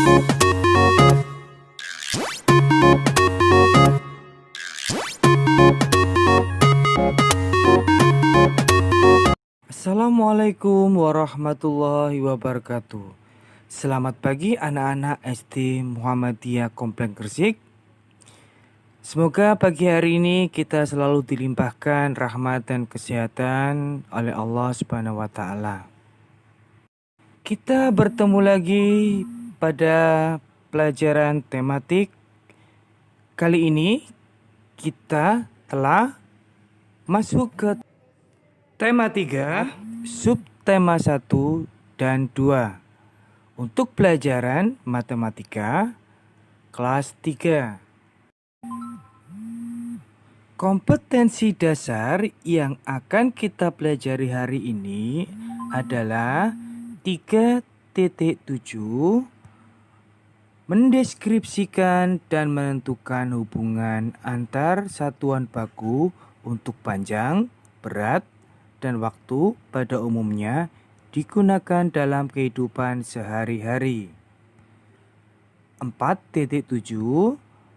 Assalamualaikum warahmatullahi wabarakatuh. Selamat pagi anak-anak SD Muhammadiyah Komplek Gresik. Semoga pagi hari ini kita selalu dilimpahkan rahmat dan kesehatan oleh Allah Subhanahu wa taala. Kita bertemu lagi pada pelajaran tematik. Kali ini kita telah masuk ke tema 3, subtema 1 dan 2 untuk pelajaran matematika kelas 3. Kompetensi dasar yang akan kita pelajari hari ini adalah 3.7, mendeskripsikan dan menentukan hubungan antar satuan baku untuk panjang, berat, dan waktu pada umumnya digunakan dalam kehidupan sehari-hari. 4.7,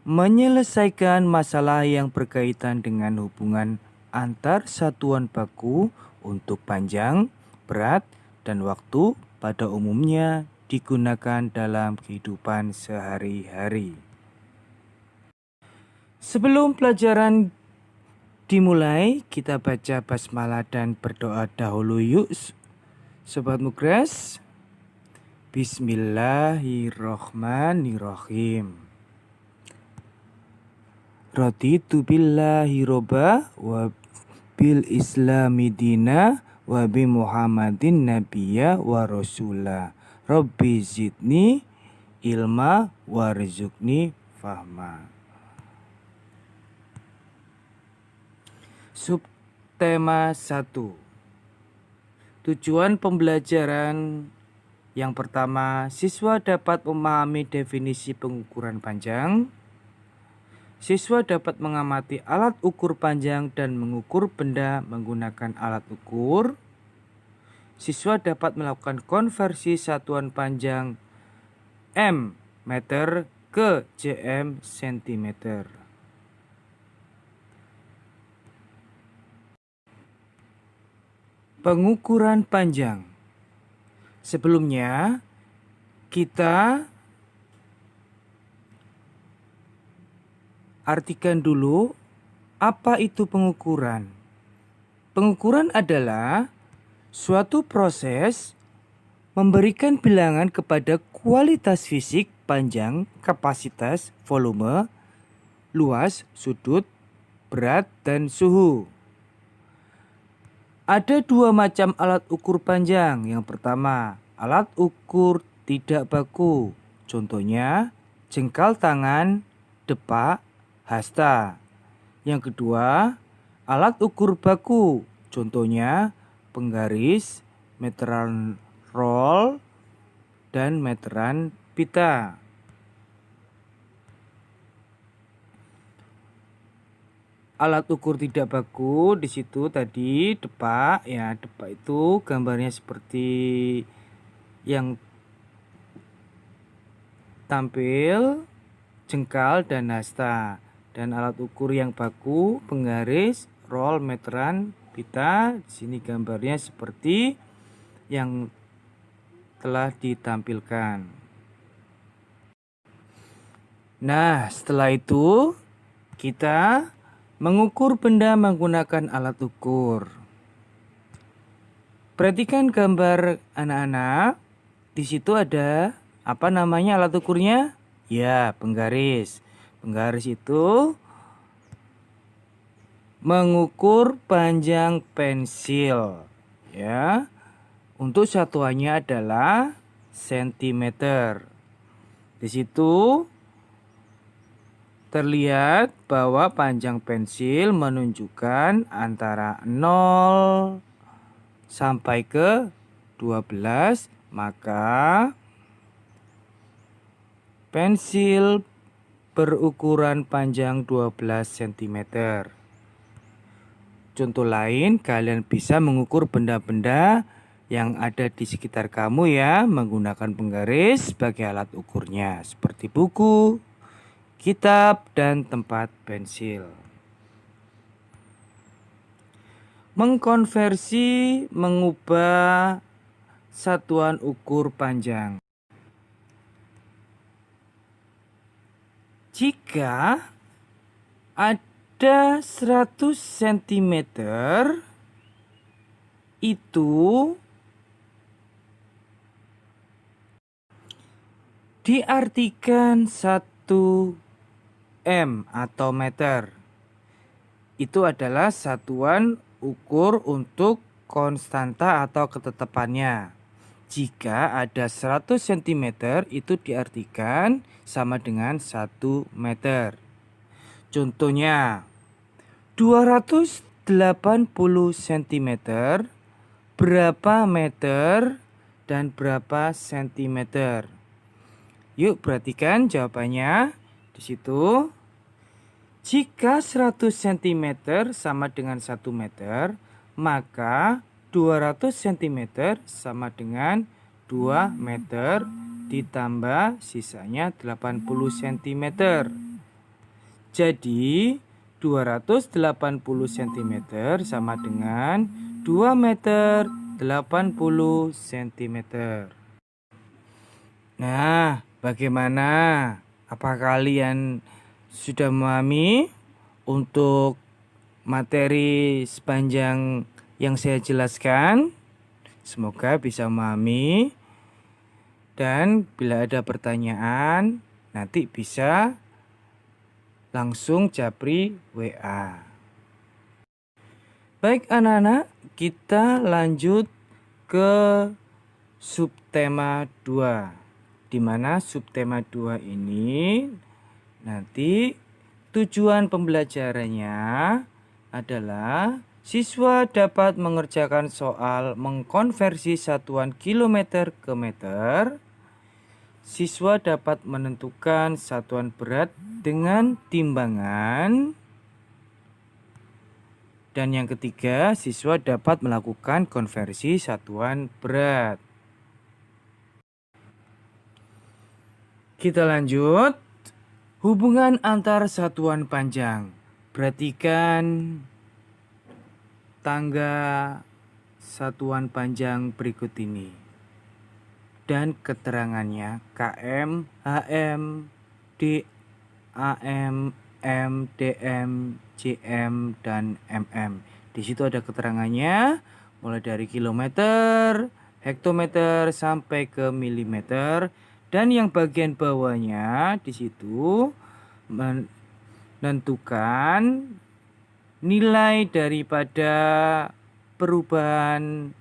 menyelesaikan masalah yang berkaitan dengan hubungan antar satuan baku untuk panjang, berat, dan waktu pada umumnya digunakan dalam kehidupan sehari-hari. Sebelum pelajaran dimulai, kita baca basmalah dan berdoa dahulu yuk Sobat Mugras. Bismillahirrohmanirrohim. Raditu billahi robba wa bil islami dina wa bi muhammadin nabiyya wa rasula. Rabbi zidni ilma warzuqni fahma. Subtema 1. Tujuan pembelajaran yang pertama, siswa dapat memahami definisi pengukuran panjang. Siswa dapat mengamati alat ukur panjang dan mengukur benda menggunakan alat ukur. Siswa dapat melakukan konversi satuan panjang M meter ke cm cm. Pengukuran panjang. Sebelumnya kita artikan dulu apa itu pengukuran. Pengukuran adalah suatu proses memberikan bilangan kepada kualitas fisik, panjang, kapasitas, volume, luas, sudut, berat, dan suhu. Ada dua macam alat ukur panjang. Yang pertama, alat ukur tidak baku. Contohnya, jengkal tangan, depak, hasta. Yang kedua, alat ukur baku. Contohnya, penggaris, meteran roll, dan meteran pita. Alat ukur tidak baku di situ tadi depak ya, depak itu gambarnya seperti yang tampil, jengkal dan hasta. Dan alat ukur yang baku, penggaris, roll, meteran, pita. Di sini gambarnya seperti yang telah ditampilkan. Nah, setelah itu kita mengukur benda menggunakan alat ukur. Perhatikan gambar anak-anak. Di situ ada apa namanya alat ukurnya? Ya, penggaris. Penggaris itu mengukur panjang pensil. Ya. Untuk satuannya adalah sentimeter. Di situ terlihat bahwa panjang pensil menunjukkan antara 0 sampai ke 12, maka pensil berukuran panjang 12 cm. Contoh lain, kalian bisa mengukur benda-benda yang ada di sekitar kamu ya, menggunakan penggaris sebagai alat ukurnya, seperti buku, kitab, dan tempat pensil. Mengkonversi, mengubah satuan ukur panjang. Jika ada 100 cm, itu diartikan 1 m atau meter. Itu adalah satuan ukur untuk konstanta atau ketetapannya. Jika ada 100 cm, itu diartikan sama dengan 1 meter. Contohnya, 280 cm berapa meter dan berapa sentimeter? Yuk perhatikan jawabannya di situ. Jika 100 cm sama dengan 1 meter, maka 200 cm sama dengan 2 meter ditambah sisanya 80 cm. Jadi 280 cm sama dengan 2 meter 80 cm. Nah, bagaimana? Apa kalian sudah memahami untuk materi sepanjang yang saya jelaskan? Semoga bisa memahami. Dan bila ada pertanyaan, nanti bisa langsung japri WA. Baik anak-anak, kita lanjut ke subtema 2. Di mana subtema 2 ini nanti tujuan pembelajarannya adalah siswa dapat mengerjakan soal mengkonversi satuan kilometer ke meter. Siswa dapat menentukan satuan berat dengan timbangan. Dan yang ketiga, siswa dapat melakukan konversi satuan berat. Kita lanjut. Hubungan antar satuan panjang. Perhatikan tangga satuan panjang berikut ini dan keterangannya: km, hm, dam, m, dm, cm, dan mm. Di situ ada keterangannya mulai dari kilometer, hektometer sampai ke milimeter. Dan yang bagian bawahnya di situ menentukan nilai daripada perubahan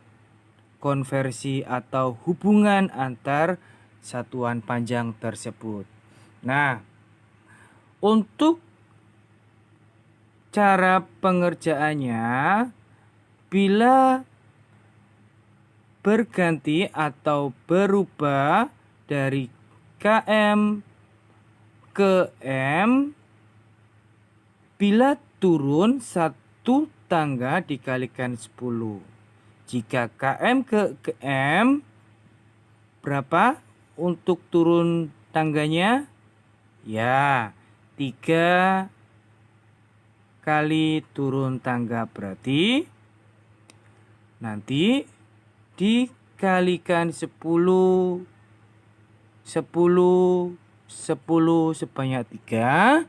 konversi atau hubungan antar satuan panjang tersebut. Nah, untuk cara pengerjaannya, bila berganti atau berubah dari km ke m, bila turun satu tangga dikalikan 10. Jika km ke m, berapa untuk turun tangganya? Ya, 3 kali turun tangga, berarti nanti dikalikan 10 sebanyak 3.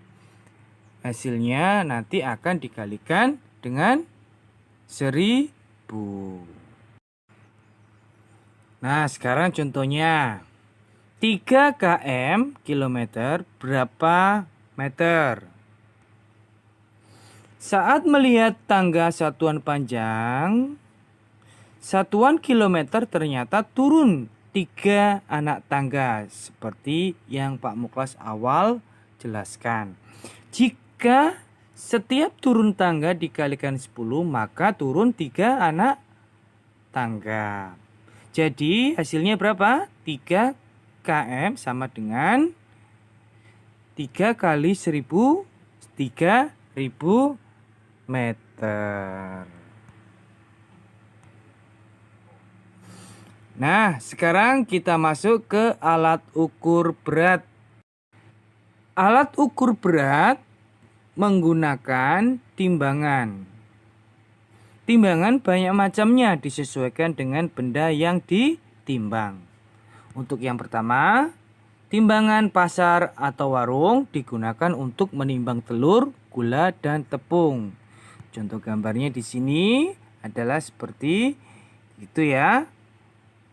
Hasilnya nanti akan dikalikan dengan 1000. Nah, sekarang contohnya 3 km kilometer berapa meter? Saat melihat tangga satuan panjang, satuan kilometer ternyata turun 3 anak tangga seperti yang Pak Muklas awal jelaskan. Jika setiap turun tangga dikalikan 10, maka turun 3 anak tangga. Jadi hasilnya berapa? 3 km sama dengan 3 kali 1000, 3000 meter. Nah, sekarang kita masuk ke alat ukur berat. Alat ukur berat menggunakan timbangan. Timbangan banyak macamnya disesuaikan dengan benda yang ditimbang. Untuk yang pertama, timbangan pasar atau warung digunakan untuk menimbang telur, gula, dan tepung. Contoh gambarnya di sini adalah seperti itu ya.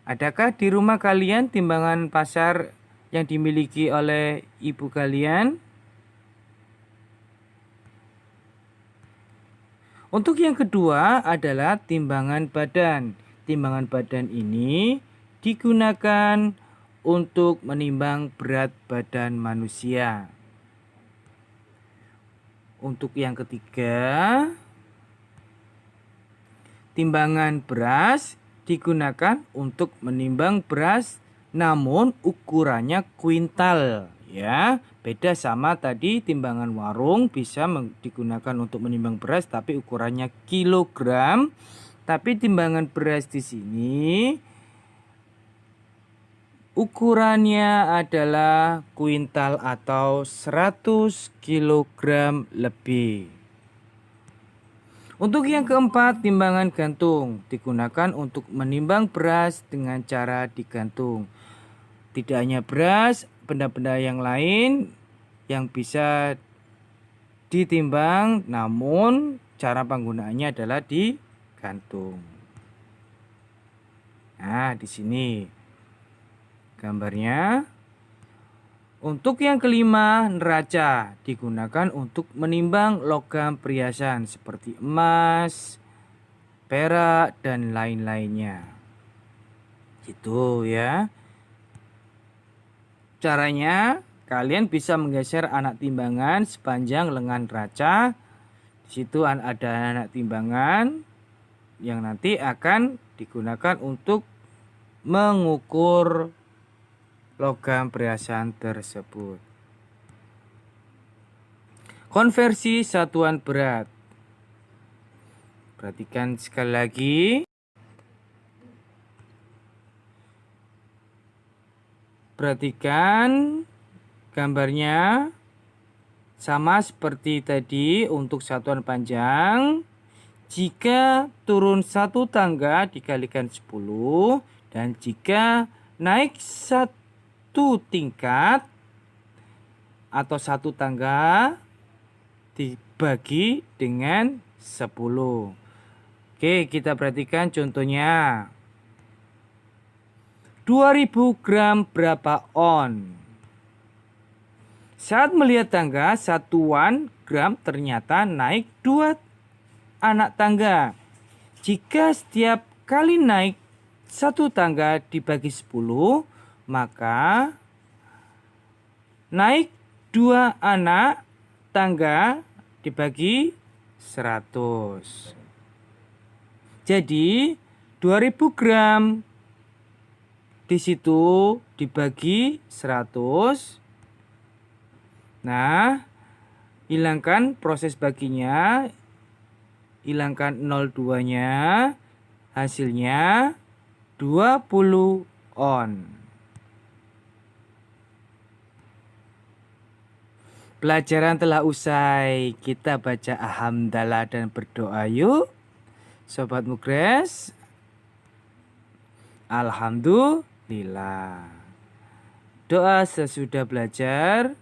Adakah di rumah kalian timbangan pasar yang dimiliki oleh ibu kalian? Untuk yang kedua adalah timbangan badan. Timbangan badan ini digunakan untuk menimbang berat badan manusia. Untuk yang ketiga, timbangan beras digunakan untuk menimbang beras namun ukurannya kuintal ya. Beda sama tadi timbangan warung bisa digunakan untuk menimbang beras tapi ukurannya kilogram. Tapi timbangan beras di sini ukurannya adalah kuintal atau 100 kilogram lebih. Untuk yang keempat, timbangan gantung digunakan untuk menimbang beras dengan cara digantung. Tidak hanya beras, benda-benda yang lain yang bisa ditimbang, namun cara penggunaannya adalah digantung. Nah, di sini gambarnya. Untuk yang kelima, neraca digunakan untuk menimbang logam perhiasan seperti emas, perak, dan lain-lainnya. Gitu ya. Caranya, kalian bisa menggeser anak timbangan sepanjang lengan neraca. Di situ ada anak timbangan yang nanti akan digunakan untuk mengukur logam perhiasan tersebut. Konversi satuan berat. Perhatikan sekali lagi. Perhatikan gambarnya sama seperti tadi untuk satuan panjang. Jika turun satu tangga dikalikan 10 dan jika naik satu tingkat atau satu tangga dibagi dengan 10. Oke, kita perhatikan contohnya. 2000 gram berapa on? Saat melihat tangga, satuan gram ternyata naik 2 anak tangga. Jika setiap kali naik satu tangga dibagi 10, maka naik 2 anak tangga dibagi 100. Jadi 2000 gram di situ dibagi 100. Nah, hilangkan proses baginya, hilangkan 02-nya, hasilnya 20 on. Pelajaran telah usai, kita baca alhamdulillah dan berdoa yuk. Sobat Mugres, alhamdulillah. Doa sesudah belajar.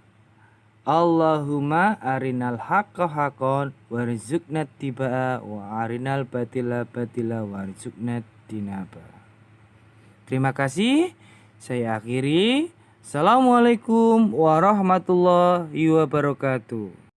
Allahumma arinal haqqa haqqan warzuqna tibaa wa arinal batila batila warzuqna tinaba. Terima kasih. Saya akhiri. Assalamualaikum warahmatullahi wabarakatuh.